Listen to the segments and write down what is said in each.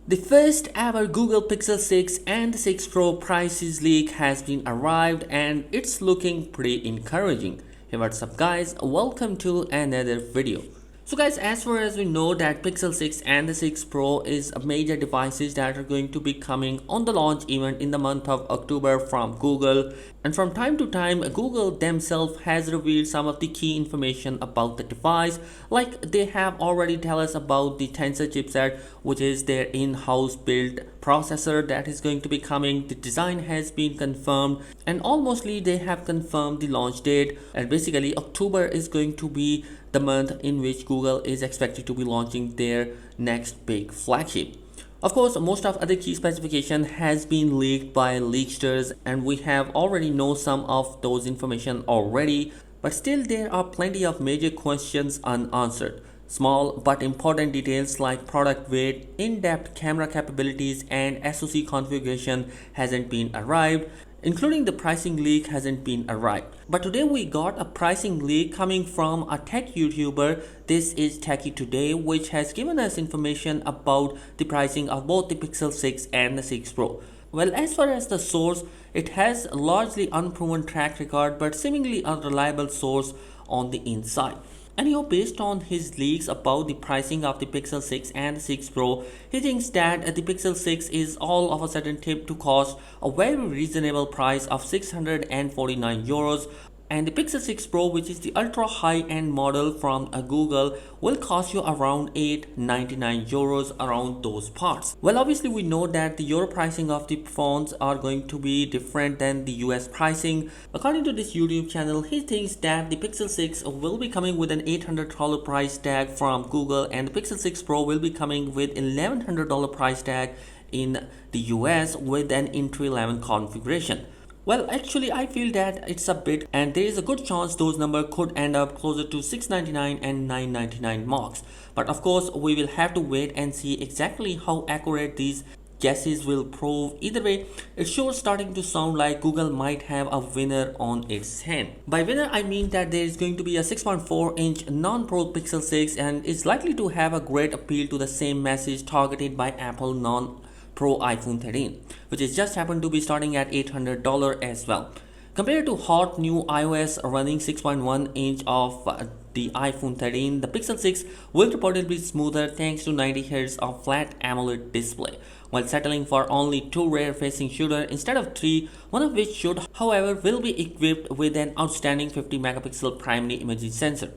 The first ever Google Pixel 6 and 6 Pro prices leak has been arrived and it's looking pretty encouraging. Hey, what's up guys, welcome to another video. So guys, as far as we know that Pixel 6 and the 6 Pro is a major devices that are going to be coming on the launch event in the month of October from Google, and from time to time Google themselves has revealed some of the key information about the device, like they have already tell us about the Tensor chipset, which is their in-house built processor that is going to be coming. The design has been confirmed and almostly they have confirmed the launch date, and basically October is going to be the month in which Google is expected to be launching their next big flagship. Of course, most of other key specification has been leaked by leaksters and we have already know some of those information already, but still there are plenty of major questions unanswered. Small but important details like product weight, in-depth camera capabilities and SoC configuration hasn't been arrived, including the pricing leak hasn't been arrived. But today we got a pricing leak coming from a tech YouTuber. This is Techie Today, which has given us information about the pricing of both the Pixel 6 and the 6 Pro. Well, as far as the source, it has a largely unproven track record but seemingly unreliable source on the inside. Anyhow, based on his leaks about the pricing of the Pixel 6 and 6 Pro, he thinks that the Pixel 6 is all of a sudden tipped to cost a very reasonable price of 649 euros, and the Pixel 6 Pro, which is the ultra high-end model from Google, will cost you around 899 euros, around those parts. Well, obviously we know that the Euro pricing of the phones are going to be different than the US pricing. According to this YouTube channel, he thinks that the Pixel 6 will be coming with an $800 price tag from Google, and the Pixel 6 Pro will be coming with $1100 price tag in the US with an entry-level configuration. Well, actually I feel that it's a bit, and there is a good chance those numbers could end up closer to 699 and 999 marks. But of course we will have to wait and see exactly how accurate these guesses will prove. Either way, it's sure starting to sound like Google might have a winner on its hand. By winner I mean that there is going to be a 6.4-inch non-Pro Pixel 6 and is likely to have a great appeal to the same message targeted by Apple non-Pro iPhone 13, which is just happened to be starting at $800 as well. Compared to hot new iOS running 6.1 inch of the iPhone 13, the Pixel 6 will reportedly be smoother thanks to 90Hz of flat AMOLED display, while settling for only 2 rear-facing shooters instead of 3, one of which should, however, will be equipped with an outstanding 50-megapixel primary imaging sensor.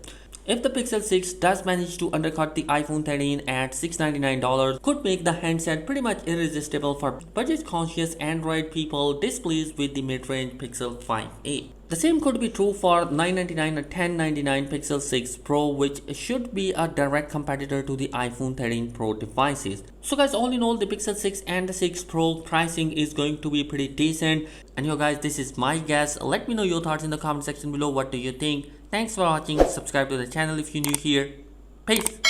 If the Pixel 6 does manage to undercut the iPhone 13 at $699, could make the handset pretty much irresistible for budget-conscious Android people displeased with the mid-range Pixel 5a. The same could be true for $999 or $1099 Pixel 6 Pro, which should be a direct competitor to the iPhone 13 Pro devices. So guys, all in all, the Pixel 6 and the 6 Pro pricing is going to be pretty decent. And yo guys, this is my guess. Let me know your thoughts in the comment section below. What do you think? Thanks for watching. Subscribe to the channel if you're new here. Peace.